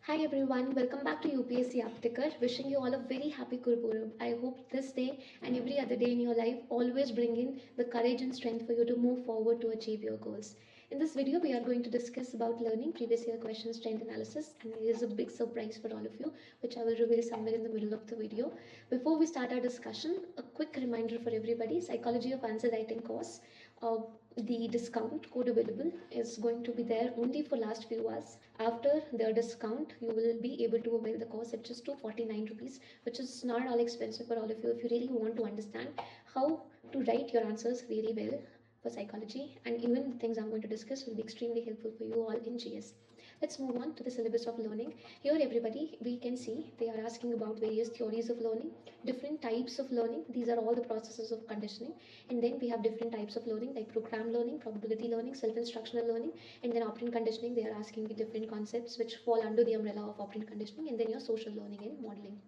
Hi everyone, welcome back to UPSC Aptikar. Wishing you all a very happy Gurpurab. I hope this day and every other day in your life always bring in the courage and strength for you to move forward to achieve your goals. In this video, we are going to discuss about learning previous year questions trend analysis, and there is a big surprise for all of you, which I will reveal somewhere in the middle of the video. Before we start our discussion, a quick reminder for everybody: Psychology of Answer Writing course. Uh, the discount code available is going to be there only for last few hours. After the discount, you will be able to avail the course at just 249 rupees, which is not all expensive for all of you if you really want to understand how to write your answers really well for psychology, and even the things I'm going to discuss will be extremely helpful for you all in GS. Let's move on to the syllabus of learning. Here everybody, we can see they are asking about various theories of learning, different types of learning. These are all the processes of conditioning. And then we have different types of learning like program learning, probability learning, self-instructional learning, and then operant conditioning. They are asking the different concepts which fall under the umbrella of operant conditioning, and then your social learning and modeling.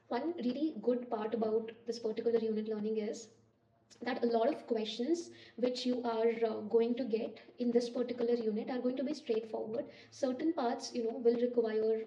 One really good part about this particular unit learning is that a lot of questions which you are going to get in this particular unit are going to be straightforward. Certain parts, will require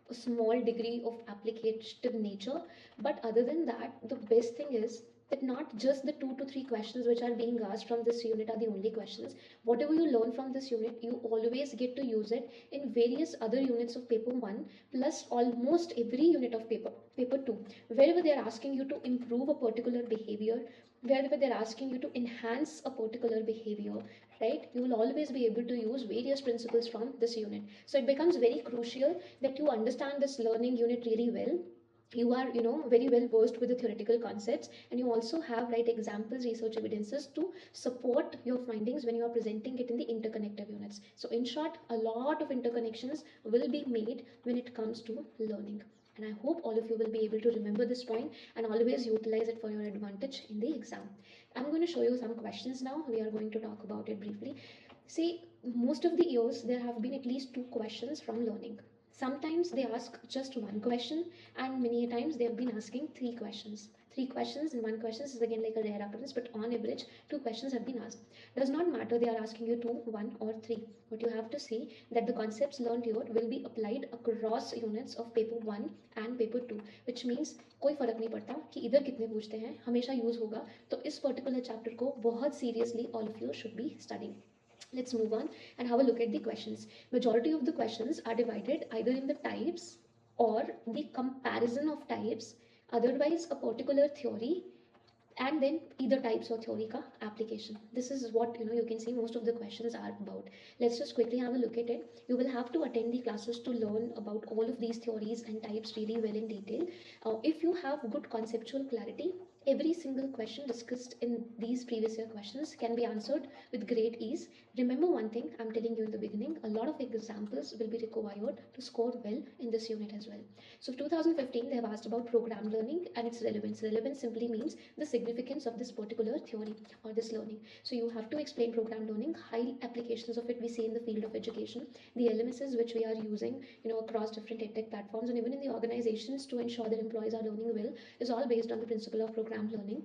a small degree of applicative nature, but other than that, the best thing is that not just the 2 to 3 questions which are being asked from this unit are the only questions. Whatever you learn from this unit, you always get to use it in various other units of paper 1 plus almost every unit of paper 2, wherever they are asking you to improve a particular behavior, wherever they're asking you to enhance a particular behavior, right? You will always be able to use various principles from this unit. So it becomes very crucial that you understand this learning unit really well. You are very well versed with the theoretical concepts, and you also have right examples, research evidences to support your findings when you are presenting it in the interconnective units. So in short, a lot of interconnections will be made when it comes to learning, and I hope all of you will be able to remember this point and always utilize it for your advantage in the exam. I'm going to show you some questions now. We are going to talk about it briefly. See, most of the years there have been at least 2 questions from learning. Sometimes they ask just 1 question, and many times they have been asking 3 questions. 3 questions in 1 question is again like a rare occurrence, but on average, 2 questions have been asked. Does not matter they are asking you 2, 1, or 3. What you have to see that the concepts learned here will be applied across units of paper 1 and paper 2, which means कोई फर्क नहीं पड़ता कि इधर कितने पूछते हैं, हमेशा यूज होगा. तो इस पर्टिकुलर चैप्टर को बहुत seriously all of you should be studying. Let's move on and have a look at the questions. Majority of the questions are divided either in the types or the comparison of types, otherwise a particular theory, and then either types or theory ka application. This is what you can see most of the questions are about. Let's just quickly have a look at it. You will have to attend the classes to learn about all of these theories and types really well in detail. If you have good conceptual clarity, every single question discussed in these previous year questions can be answered with great ease. Remember one thing I'm telling you in the beginning, a lot of examples will be required to score well in this unit as well. So 2015 they have asked about program learning and its relevance. Relevance simply means the significance of this particular theory or this learning. So you have to explain program learning, high applications of it we see in the field of education, the LMSs which we are using across different edtech platforms, and even in the organizations to ensure that employees are learning well, is all based on the principle of program learning.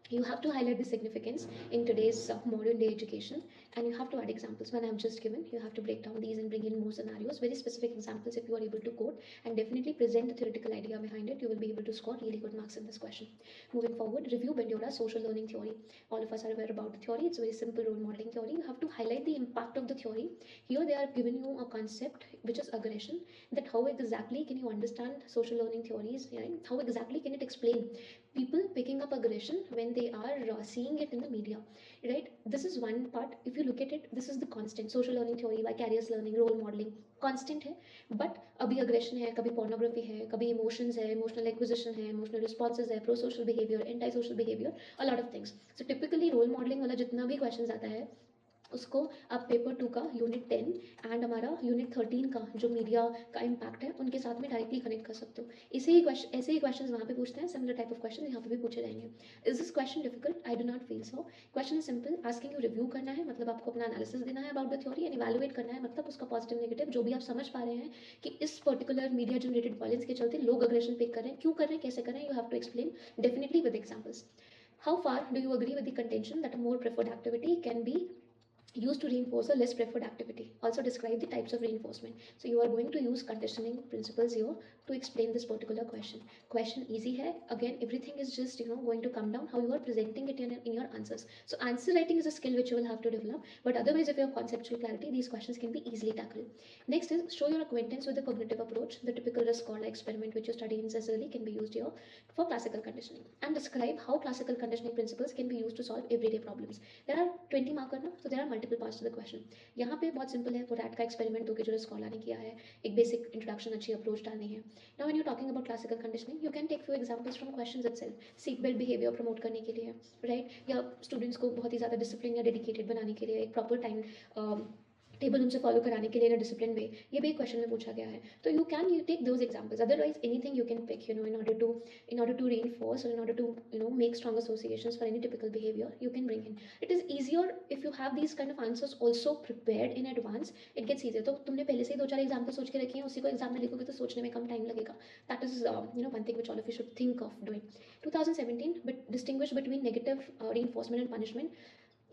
You have to highlight the significance in today's modern day education, and you have to add examples. When I've just given, you have to break down these and bring in more scenarios, very specific examples. If you are able to quote and definitely present the theoretical idea behind it, you will be able to score really good marks in this question. Moving forward, review Bandora's social learning theory. All of us are aware about the theory. It's a very simple role modeling theory. You have to highlight the impact of the theory. Here they are giving you a concept which is aggression, that how exactly can you understand social learning theories, right? How exactly can it explain people picking up aggression when they are seeing it in the media, right? This is one part. If you look at it, this is the constant social learning theory, vicarious learning, role modeling constant है. But अभी aggression है, कभी pornography है, कभी emotions है, emotional acquisition है, emotional responses है, pro social behavior, anti social behavior, a lot of things. So typically role modeling वाला जितना भी questions आता है उसको आप पेपर 2 का यूनिट 10 एंड हमारा यूनिट 13 का जो मीडिया का इम्पैक्ट है उनके साथ में डायरेक्टली कनेक्ट कर सकते हो. ऐसे ही क्वेश्चन वहाँ पे पूछते हैं. सिमिलर टाइप ऑफ क्वेश्चन यहाँ पे भी पूछे जाएंगे. Is this question difficult? I do not feel so. Question is simple. Asking you review करना है मतलब आपको अपना एनालिसिस देना है about the theory and evaluate करना है मतलब उसका पॉजिटिव नेगेटिव जो भी आप समझ पा रहे हैं कि इस पर्टिकुलर मीडिया जनरेटेड वायलेंस के चलते लोग अग्रेशन पिक कर रहे हैं, क्यों कर रहे हैं, कैसे कर रहे हैं. You have to explain definitely with examples. How far do you agree with the contention that a more preferred activity can be used to reinforce a less preferred activity. Also describe the types of reinforcement. So you are going to use conditioning principles here to explain this particular question. Question easy hai. Again, everything is just going to come down how you are presenting it in your answers. So answer writing is a skill which you will have to develop. But otherwise, if you have conceptual clarity, these questions can be easily tackled. Next is show your acquaintance with the cognitive approach. The typical risk-Skorla experiment which you study in Cecily can be used here for classical conditioning. And describe how classical conditioning principles can be used to solve everyday problems. There are 20 marker ना, तो there are multiple parts to the question. यहाँ पे बहुत simple है, वो rat का experiment दोगे जो स्कॉलर ने किया है, एक बेसिक इंट्रोडक्शन अच्छी अप्रोच डालनी है. Now when you talking about classical conditioning, you can take few examples from questions itself. Seat belt behaviour promote करने के लिए, राइट, या स्टूडेंट्स को बहुत ही ज़्यादा डिसिप्लिन या डेडिकेटेड बनाने के लिए एक प्रॉपर टाइम टेबल उनसे फॉलो कराने के लिए इन डिसिप्लिन वे, ये भी एक क्वेश्चन में पूछा गया है. तो you can you take those examples. Otherwise anything you can pick in order to reinforce or in order to make strong associations for any typical behavior you can bring in. It is easier if you have these kind of answers also prepared in advance. It gets easier. तो तुमने पहले से ही 2-4 example सोच के रखे हैं, उसी को एग्जाम में लिखोगे तो सोचने में कम टाइम लगेगा. That is one thing which all of you should think of doing. 2017 but distinguish between negative reinforcement and punishment.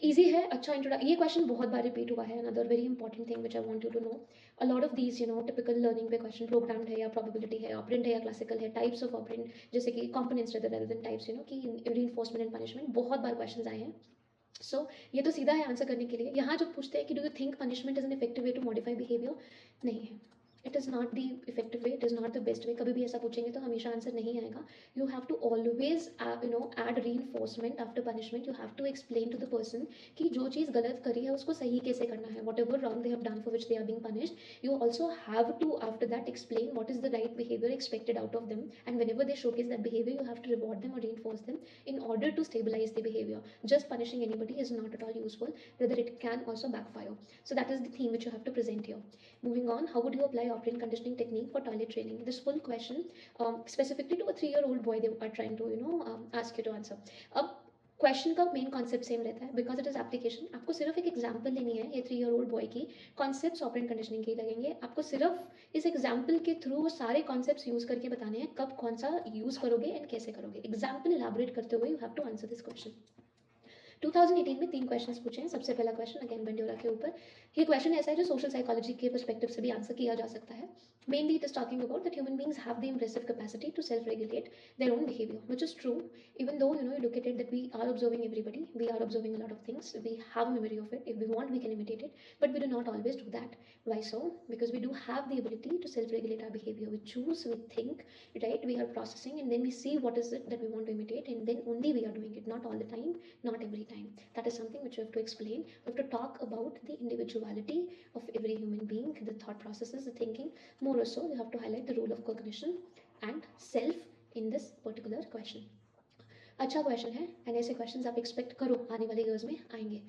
Easy है, अच्छा इंट्रोडक्शन. ये क्वेश्चन बहुत बार रिपीट हुआ है. Another very important thing which I want you to know, a lot of these typical learning पे question programmed है या probability है, ऑपरेंट है या क्लासिकल है, टाइप्स ऑफ ऑपरेंट जैसे कि कंपोनेंट्स रेदर देन टाइप्स, कि रीइंफोर्समेंट एंड पनिशमेंट बहुत बार क्वेश्चन आए हैं. सो ये तो सीधा है आंसर करने के लिए. यहाँ जो पूछते हैं कि do you think punishment is an effective way to modify behaviour, नहीं है. It is not the effective way, it is not the best way. कभी भी ऐसा पूछेंगे तो हमेशा आंसर नहीं आएगा. You have to always add re after punishment. You have to explain to the person कि जो चीज़ गलत करी है उसको सही कैसे करना है. Whatever wrong they have done for which they are being punished, you also have to after that explain what is the right behavior expected out of them, and whenever they showcase that behavior you have to reward them or reinforce them in order to stabilize the behavior. Just punishing anybody is not at all useful, rather it can also backfire. So that is the theme which you have to present here. Moving on, how would you apply operant conditioning technique for toilet training? This full question specifically to a 3-year-old boy they are trying to ask you to answer. अब question का main concept same रहता है because it is application. आपको सिर्फ एक example लेनी है. ये 3-year-old बॉय की कॉन्सेप्ट्स ऑपरेंट कंडीशनिंग के लगेंगे. आपको सिर्फ इस एग्जाम्पल के थ्रू वो सारे कॉन्सेप्ट्स यूज करके बताने हैं कब कौन सा यूज करोगे एंड कैसे करोगे. एग्जाम्पल इलाबोरेट करते हुए you have to answer this question. 2018 में 3 क्वेश्चंस पूछे हैं. सबसे पहला क्वेश्चन अगेन बंडोरा के ऊपर. ये क्वेश्चन ऐसा है जो सोशल साइकोलॉजी के पर्सपेक्टिव से भी आंसर किया जा सकता है. Mainly it is talking about that human beings have the impressive capacity to self-regulate their own behavior, which is true. Even though you look at it that we are observing everybody, we are observing a lot of things, we have a memory of it. If we want we can imitate it, but we do not always do that. Why so? Because we do have the ability to self-regulate our behavior. We choose, we think, right, we are processing, and then we see what is it that we want to imitate, and then only we are doing it. Not all the time, not every time. That is something which we have to explain. We have to talk about the individuality of every human being, the thought processes, the thinking. More also, you have to highlight the role of cognition and self in this particular question. अच्छा question है and ऐसे questions आप expect करो आने वाले years में आएंगे.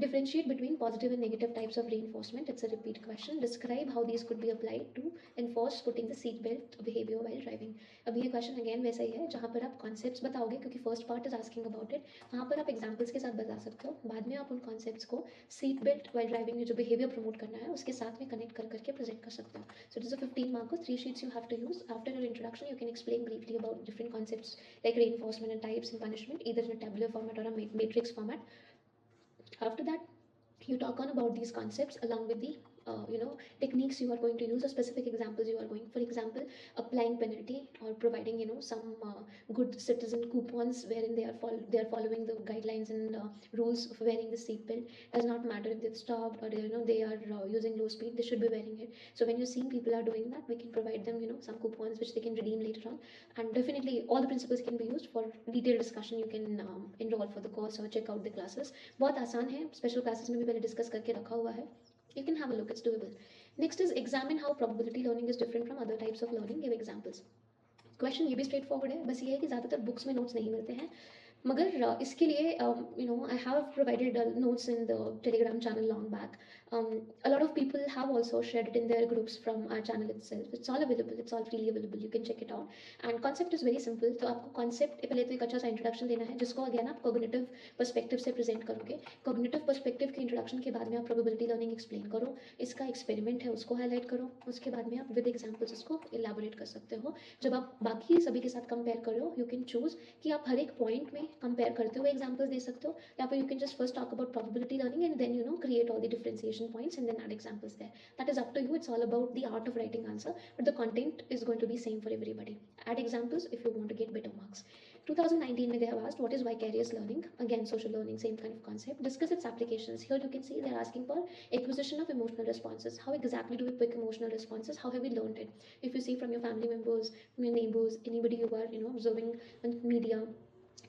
Differentiate between positive and negative types of reinforcement. It's a repeat question. Describe how these could be applied to enforce putting the seat belt behavior while driving. अब ये question again वैसा ही है जहाँ पर आप कॉन्सेप्ट्स बताओगे क्योंकि first part is asking about it. वहाँ पर आप एग्जाम्पल्स के साथ बता सकते हो. बाद में आप उन कॉन्सेप्ट्स को सीट बेल्ट वाइल ड्राइविंग में जो बिहेवियर प्रमोट करना है उसके साथ में कनेक्ट कर करके प्रेजेंट कर सकते हो. So it is a 15 marker, 3 sheets you have to use. After your introduction you can explain briefly about different concepts like reinforcement and types and punishment either in a tabular format or a matrix format. After that you talk on about these concepts along with the techniques you are going to use or specific examples you are going. For example, applying penalty or providing some good citizen coupons wherein they are following the guidelines and rules of wearing the seat belt. Does not matter if they've stopped or they are using low speed, they should be wearing it. So when you see people are doing that, we can provide them some coupons which they can redeem later on. And definitely all the principles can be used. For detailed discussion you can enroll for the course or check out the classes. बहुत आसान है. Special classes में भी पहले discuss करके रखा हुआ है. You can have a look, it's doable. Next is examine how probability learning is different from other types of learning. Give examples. Question ये भी स्ट्रेट फॉरवर्ड है. बस ये है कि ज़्यादातर बुक्स में नोट्स नहीं मिलते हैं. मगर इसके लिए I have provided notes in the telegram channel long back. A lot of people have also shared it in their groups from our channel itself. It's all available, it's all freely available, you can check it out. And concept is very simple. तो आपको concept पहले तो एक अच्छा सा introduction देना है जिसको अगेन आप कॉग्निटिव पर्सपेक्टिव से प्रेजेंट करोगे. कॉग्निटिव पर्सपेक्टिव के इंट्रोडक्शन के बाद में आप प्रोबेबिलिटी लर्निंग एक्सप्लेन करो. इसका एक्सपेरिमेंट है उसको हाईलाइट करो. उसके बाद में आप विद एग्जाम्पल्स उसको इलाबोरेट कर सकते हो. जब आप बाकी सभी के साथ कंपेयर करो यू कैन चूज कि आप हर एक पॉइंट में कंपेयर करते हुए एग्जाम्पल्स दे सकते हो, या फिर you can just first talk about probability learning and then create all the differentiation points and then add examples there. That is up to you. It's all about the art of writing answer, but the content is going to be same for everybody. Add examples if you want to get better marks. 2019 they have asked what is vicarious learning. Again, social learning, same kind of concept. Discuss its applications. Here you can see they're asking for acquisition of emotional responses. How exactly do we pick emotional responses? How have we learned it? If you see from your family members, from your neighbors, anybody you are observing on media,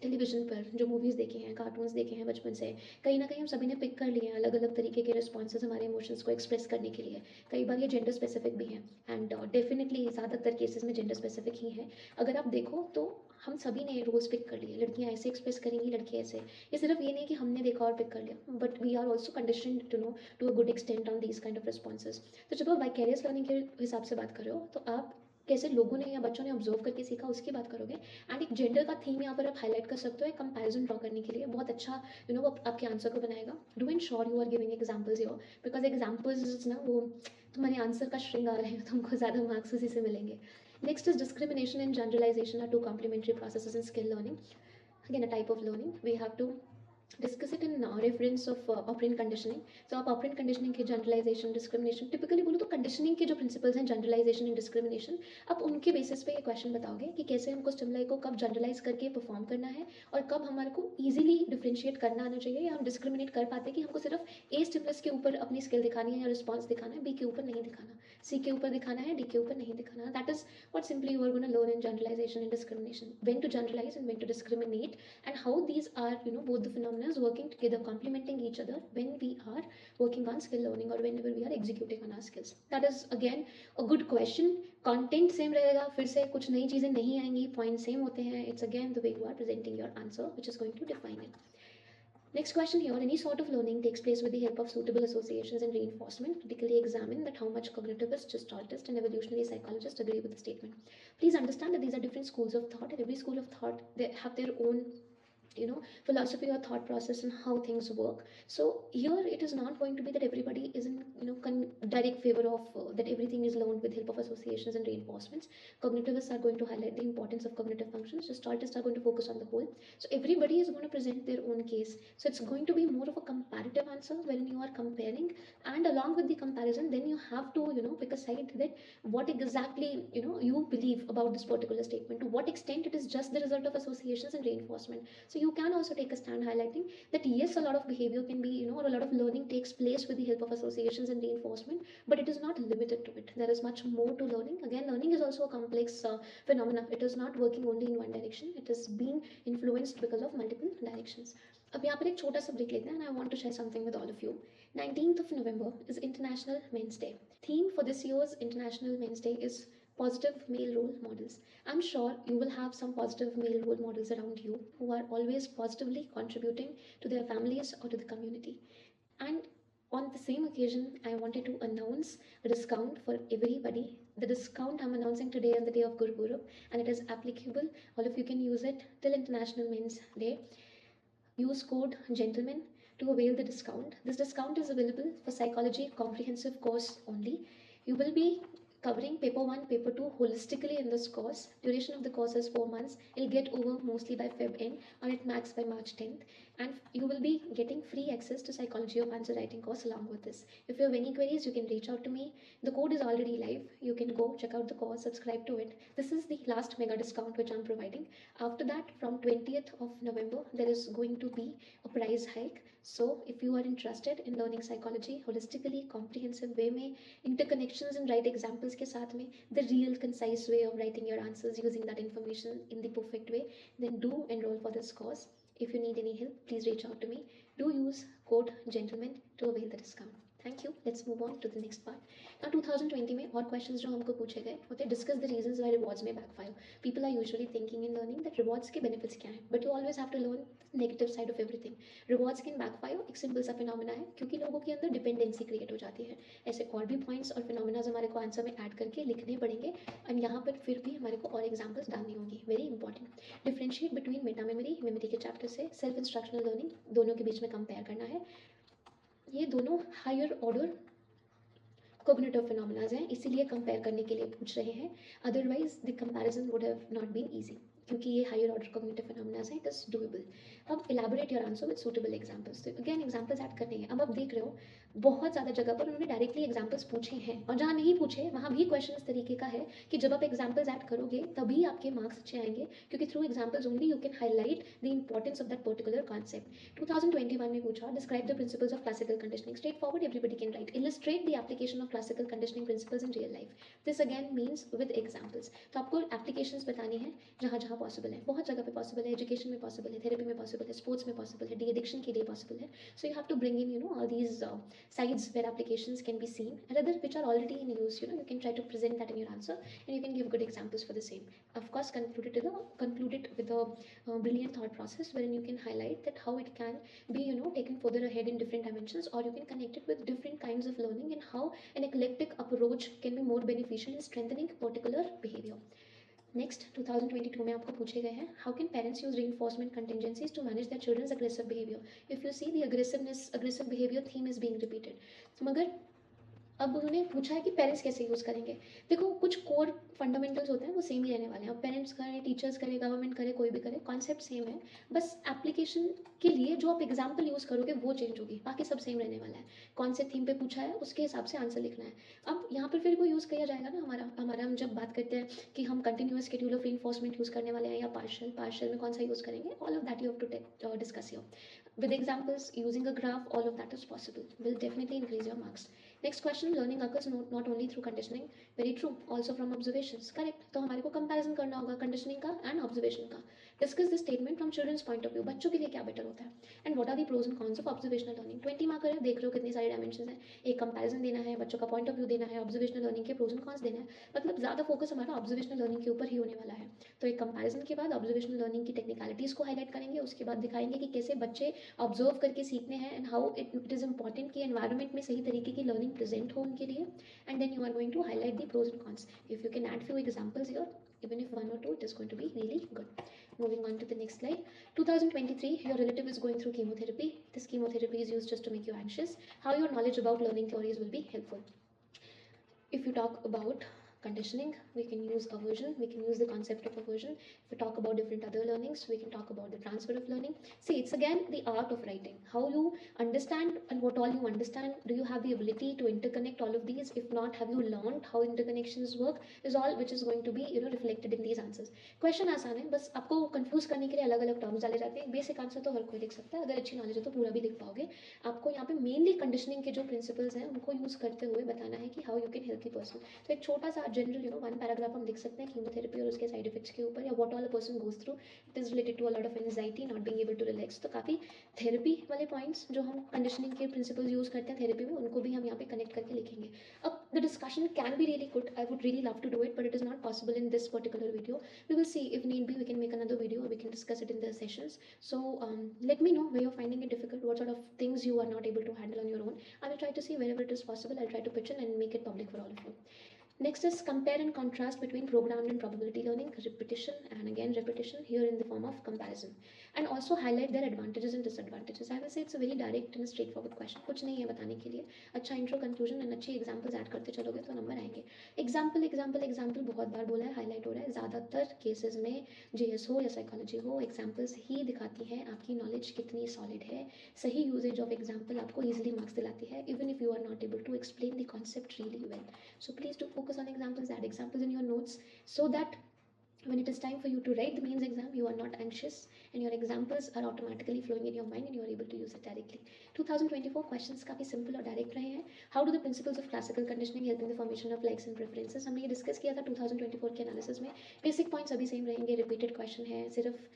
television पर जो movies देखे हैं, cartoons देखे हैं बचपन से, कहीं ना कहीं हम सभी ने पिक कर लिए हैं अलग अलग तरीके के रिस्पॉन्सेज हमारे इमोशंस को एक्सप्रेस करने के लिए. कई बार ये जेंडर स्पेसिफिक भी हैं एंड डेफिनेटली ज़्यादातर केसेस में जेंडर स्पेसिफिक ही है. अगर आप देखो तो हम सभी ने रोल्स पिक कर लिए. लड़कियाँ ऐसे एक्सप्रेस करेंगी, लड़के ऐसे. ये सिर्फ ये नहीं कि हमने देखा और पिक कर लिया, but we are also conditioned to know to a good extent on these kind of responses. तो जब आप वाइकेरियस लर्निंग के हिसाब से बात कर रहे हो तो आप कैसे लोगों ने या बच्चों ने ऑब्जर्व करके सीखा उसकी बात करोगे. एंड एक जेंडर का थीम यहाँ पर आप हाईलाइट कर सकते हो एक कंपैरिजन ड्रॉ करने के लिए. बहुत अच्छा वो आपके आंसर को बनाएगा. Do ensure you are giving examples your, because examples ना वो तुम्हारे आंसर का श्रृंगार है, तुमको ज़्यादा मार्क्स उसी से मिलेंगे. Next is discrimination and generalisation are two complementary processes in skill learning. Again, a type of learning. We have to discuss it in reference of operant conditioning. तो आप ऑपरेंट कंडीशनिंग के जनरलाइजेशन, डिस्क्रिमिनेशन, टिपिकली बोलो तो conditioning के जो principles हैं generalisation and discrimination, आप उनके बेसिस पे ये क्वेश्चन बताओगे कि कैसे हमको स्टिमुलाई को कब जनरलाइज करके परफॉर्म करना है और कब हमारे को ईजिली डिफ्रेंशिएट करना आना चाहिए, या हम डिस्क्रिमिनेट कर पाते हैं कि हमको सिर्फ ए स्टिमुलस के ऊपर अपनी स्किल दिखानी है या रिस्पॉन्स दिखाना है, बी के ऊपर नहीं दिखाना, सी के ऊपर दिखाना है, डी के ऊपर नहीं दिखाना. That is what simply you are going to learn in generalization and discrimination, when to generalize and when to discriminate, and how these are both the phenomena working together, complementing each other when we are working on skill learning or whenever we are executing on our skills. That is again a good question. Content same रहेगा, फिर से कुछ नई चीज़ें नहीं आएंगी, point same होते हैं. It's again the way you are presenting your answer which is going to define it. Next question here. Any sort of learning takes place with the help of suitable associations and reinforcement. Critically examine that how much cognitivists, gestaltists, and evolutionary psychologists agree with the statement. Please understand that these are different schools of thought, and every school of thought they have their own philosophy or thought process and how things work. So here it is not going to be that everybody is in direct favor of that everything is learned with help of associations and reinforcements. Cognitivists are going to highlight the importance of cognitive functions. Gestaltists are going to focus on the whole. So everybody is going to present their own case. So it's going to be more of a comparative answer when you are comparing, and along with the comparison then you have to pick a side that what exactly you believe about this particular statement, to what extent it is just the result of associations and reinforcement. So you can also take a stand highlighting that yes, a lot of behavior can be or a lot of learning takes place with the help of associations and reinforcement, but it is not limited to it. There is much more to learning. Again, learning is also a complex phenomena. It is not working only in one direction. It is being influenced because of multiple directions. अब यहाँ पर एक छोटा सा break लेते हैं, and I want to share something with all of you. 19th of November is International Men's Day. Theme for this year's International Men's Day is positive male role models. I'm sure you will have some positive male role models around you who are always positively contributing to their families or to the community. And on the same occasion, I wanted to announce a discount for everybody. The discount I'm announcing today on the day of Guru Purab, and it is applicable. All of you can use it till International Men's Day. Use code GENTLEMAN to avail the discount. This discount is available for psychology comprehensive course only. You will be covering paper 1, paper 2 holistically in this course. Duration of the course is 4 months. It'll get over mostly by Feb end or at max by March 10th. And you will be getting free access to psychology of answer writing course along with this. If you have any queries, you can reach out to me. The code is already live. You can go check out the course, subscribe to it. This is the last mega discount which I'm providing. After that, from 20th of November, there is going to be a price hike. So if you are interested in learning psychology holistically, comprehensive way में, interconnections and right examples के साथ में, the real concise way of writing your answers using that information in the perfect way, then do enroll for this course. If you need any help, please reach out to me. Do use code GENTLEMAN to avail the discount. Thank you. Let's move on to the next part. Now 2020 में और questions जो हमको पूछे गए होते, discuss the reasons why rewards may backfire. People are usually thinking in learning that rewards के benefits क्या हैं, but you always have to learn the negative side of everything. Rewards can backfire एक simple सा phenomena है क्योंकि लोगों के अंदर dependency create हो जाती है. ऐसे और भी points और phenomena हमारे को आंसर में ऐड करके लिखने पड़ेंगे, और यहाँ पर फिर भी हमारे को और एग्जाम्पल्स डालनी होंगी. Very important. Differentiate between Meta memory, memory के चैप्टर से सेल्फ इंस्ट्रक्शनल लर्निंग, दोनों के बीच में कंपेयर करना है. ये दोनों हायर ऑर्डर कोग्निटिव फिनोमिनाज हैं, इसीलिए कंपेयर करने के लिए पूछ रहे हैं. Otherwise the comparison would have not been easy. क्योंकि ये हायर ऑर्डर कॉग्निटिव फिनोमेना है, इट इज डूएबल। अब elaborate your answer with suitable examples. तो अगेन एग्जांपल्स ऐड करने हैं। अब आप देख रहे हो बहुत ज़्यादा जगह पर उन्होंने डायरेक्टली एग्जांपल्स पूछे हैं, और जहाँ नहीं पूछे वहाँ भी क्वेश्चन इस तरीके का है कि जब आप एग्जांपल्स ऐड करोगे तभी आपके मार्क्स अच्छे आएंगे, क्योंकि through examples only you can highlight the importance of that particular concept. 2021 में पूछा describe the principles of classical conditioning. Straight forward, everybody can write. Illustrate the application of classical conditioning principles in real life. This again means with examples. तो आपको applications बतानी है जहाँ जहाँ possible है, बहुत जगह पे पॉसिबल है, एजुकेशन में पॉसिबल है, थेरेपी में पॉसिबल है, स्पोर्ट्स में पॉसिबल है, डी एडिक्शन के लिए पॉसिबल है। So you have to bring in all these sides where applications can be seen, and other which are already in use. You can try to present that in your answer, and you can give good examples for the same. Of course, conclude it with a brilliant thought process wherein you can highlight that how it can be taken further ahead in different dimensions, or you can connect it with different kinds of learning, and how an eclectic approach can be more beneficial in strengthening particular behavior. Next 2022 में आपको पूछे गए हैं how can parents use reinforcement contingencies to manage their children's aggressive behavior. If you see the aggressive behavior theme is being repeated. मगर अब उन्होंने पूछा है कि पेरेंट्स कैसे यूज़ करेंगे। देखो कुछ कोर फंडामेंटल्स होते हैं वो सेम ही रहने वाले हैं। अब पेरेंट्स करें, टीचर्स करें, गवर्नमेंट करे, कोई भी करे, कॉन्सेप्ट सेम है। बस एप्लीकेशन के लिए जो आप एग्जाम्पल यूज़ करोगे वो चेंज होगी, बाकी सब सेम रहने वाला है। कौन से थीम पे पूछा है उसके हिसाब से आंसर लिखना है। अब यहाँ पर फिर वो यूज़ किया जाएगा ना हमारा हम जब बात करते हैं कि हम continuous schedule of reinforcement use करने वाले हैं या पार्शियल में कौन सा यूज़ करेंगे, all of that you have to discuss here with examples using a graph. All of that is possible, will definitely increase your marks. Next question, learning occurs not only through conditioning. Very true, also from observations. Correct. तो हमारे को comparison करना होगा conditioning का and observation का। Discuss this statement from children's point of view, बच्चों के लिए क्या बेटर होता है, and what are the pros and cons of observational learning. 20 mark है, देख रहे हो कितनी सारी डायमेंशन है। एक कंपैरिजन देना है, बच्चों का पॉइंट ऑफ व्यू देना है, ऑब्जर्वेशनल लर्निंग के प्रोज एंड कॉन्स देना है। मतलब ज़्यादा फोकस हमारा ऑब्जर्वेशनल लर्निंग के ऊपर ही होने वाला है। तो एक कंपैरिजन के बाद ऑब्जर्वेशनल लर्निंग की टेक्निकलिटीज़ को हाईलाइट करेंगे, उसके बाद दिखाएंगे कि कैसे बच्चे ऑब्जर्व करके सीखने हैं, and how it is important कि एनवायरनमेंट में सही तरीके की लर्निंग प्रेजेंट हो उनके लिए, and then you are going to highlight the pros and cons. If you can add few examples here, even if one or two, it is going to be really good. Moving on to the next slide. 2023, your relative is going through chemotherapy. This chemotherapy is used just to make you anxious. How your knowledge about learning theories will be helpful. If you talk about conditioning, we can use aversion, we can use the concept of aversion. If we talk about different other learnings, we can talk about the transfer of learning. See, it's again the art of writing, how you understand and what all you understand. Do you have the ability to interconnect all of these? If not, have you learned how interconnections work, is all which is going to be reflected in these answers. Question आसान है, बस आपको confuse करने के लिए अलग अलग terms डाले जाते हैं। बेसिक आंसर तो हर कोई लिख सकता है, अगर अच्छी नॉलेज है तो पूरा भी लिख पाओगे। आपको यहाँ पे मेनली कंडीशनिंग के जो प्रिंसिपल्स हैं उनको यूज करते हुए बताना है कि how you can help the person. तो एक छोटा सा जनरल वन पैराग्राफ हम लिख सकते हैं कीमोथेरेपी और उसके साइड इफेक्ट्स के ऊपर, या what all a person goes through. It is related to a lot of anxiety, not being able to relax. तो काफ़ी थेरेपी वाले पॉइंट्स जो हम कंडीशनिंग के प्रिंसिपल्स यूज करते हैं थेरेपी में, उनको भी हम यहाँ पे कनेक्ट करके लिखेंगे। अब the discussion can be really good, I would really love to do it, but it is not possible in this particular video. We will see if need be we can make another video or we can discuss it in the sessions. So let me know where you're finding it difficult, what sort of things you are not able to handle on your own. I will try to see wherever it is possible. I'll try to pitch in and make it public for all of you. Next is compare and contrast between programmed and probability learning, repetition and again repetition, here in the form of comparison, and also highlight their advantages and disadvantages. I will say it's a very direct and straightforward question, कुछ नहीं है बताने के लिए। अच्छा intro, conclusion and अच्छे examples add करते चलोगे तो नंबर आएंगे। एग्जाम्पल एग्जाम्पल एग्जाम्पल बहुत बार बोला है, हाईलाइट हो रहा है। ज़्यादातर केसेस में जीएस हो या साइकोलॉजी हो, एग्जाम्पल्स ही दिखाती हैं आपकी नॉलेज कितनी सॉलिड है। सही यूजेज ऑफ एग्जाम्पल आपको ईजिली मार्क्स दिलाती है, even if you are not able to explain the concept really well. So please do focus on examples, add examples in your notes, so that when it is time for you to write the mains exam, you are not anxious and your examples are automatically flowing in your mind and you are able to use it directly. 2024 questions काफ़ी simple और direct रहे हैं. How do the principles of classical conditioning help in the formation of likes and preferences? हमने ये discuss किया था 2024 के analysis में. बेसिक पॉइंट्स अभी सेम रहेंगे, रिपीटेड क्वेश्चन है, सिर्फ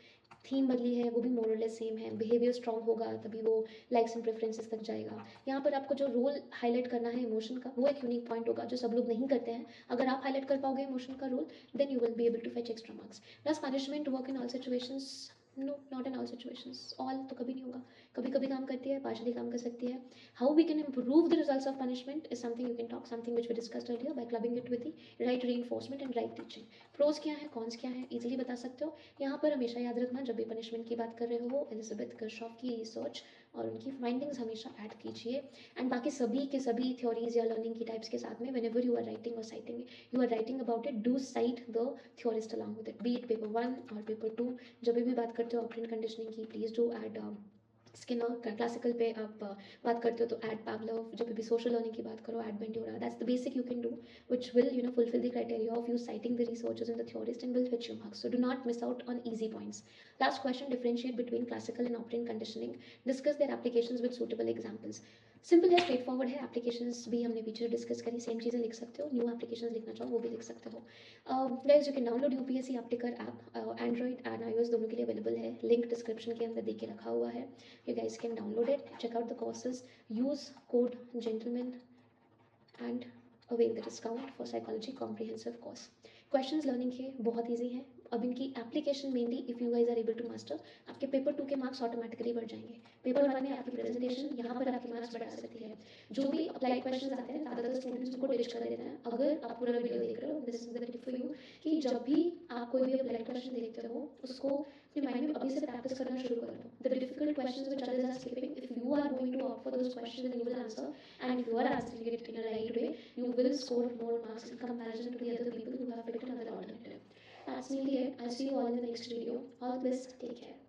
थीम बदली है, वो भी मोर और लेस सेम है. बिहेवियर स्ट्रॉन्ग होगा तभी वो लाइक्स एंड प्रेफरेंसेस तक जाएगा. यहाँ पर आपको जो रोल हाईलाइट करना है इमोशन का, वो एक यूनिक पॉइंट होगा जो सब लोग नहीं करते हैं. अगर आप हाईलाइट कर पाओगे इमोशन का role, then you will be able to fetch extra marks. Does punishment work in all situations? No, not in all situations. All तो कभी नहीं होगा, कभी कभी काम करती है, partially काम कर सकती है. How we can improve the results of punishment is something you can talk, something which we discussed earlier, by clubbing it with the right reinforcement and right teaching. Pros क्या है, cons क्या है, easily बता सकते हो. यहाँ पर हमेशा याद रखना, जब भी punishment की बात कर रहे हो, एलिजाबेथ कर्शॉफ की रिसर्च और उनकी फाइंडिंग्स हमेशा ऐड कीजिए। एंड बाकी सभी के सभी थ्योरीज या लर्निंग की टाइप्स के साथ में whenever you are writing और citing, you are writing about it, do cite the theorist along with it, be it paper 1 और पेपर 2। जब भी बात करते हो ऑपरेंट कंडीशनिंग की, please do add Skinner. Classical पे आप बात करते हो तो ऐड पावलोव। जब भी सोशल लर्निंग की बात करो add Bandura. That's the basic you can do which will fulfill the criteria of you citing the researchers and the theorists and will fetch you marks. So do not miss out on easy points. Last question, differentiate between classical and operant conditioning. Discuss their applications with suitable examples. Simple है, straight forward है। Applications भी हमने पीछे discuss करी, same चीज़ें लिख सकते हो। न्यू एप्लीकेशंस लिखना चाहो वो भी लिख सकते हो। Guys, you can download UPSC एप्टिकर ऐप, एंड्रॉइड एंड आईओएस दोनों के लिए अवेलेबल है। लिंक डिस्क्रिप्शन के अंदर दे के रखा हुआ है। You guys can download it, check out the courses, use code gentleman and avail the discount for psychology comprehensive course. Questions learning के बहुत ईजी हैं। अब इनकी application mainly if you guys are able to master, आपके paper 2 के marks automatically बढ़ जाएंगे। Paper 1 में आपकी प्रेजेंटेशन, यहाँ पर आपके मार्क्स बढ़ा सकती है। जो भी अप्लाइड क्वेश्चंस आते हैं ज़्यादातर स्टूडेंट्स उनको डिच कर देते हैं। अगर आप पूरा वीडियो देख रहे हो, this is the tip for you कि जब भी आप कोई भी अप्लाइड क्वेश्चन देखते हो उसको अपने माइंड में अभी से प्रैक्टिस करना शुरू कर दो। The difficult questions which others are skipping, if you are going to opt for those questions and you will answer, and if you are answering it in a right way, you will score more marks in comparison to the other people who have picked another alternative. That's mainly it. I'll see you all in the next video. All the best. Take care.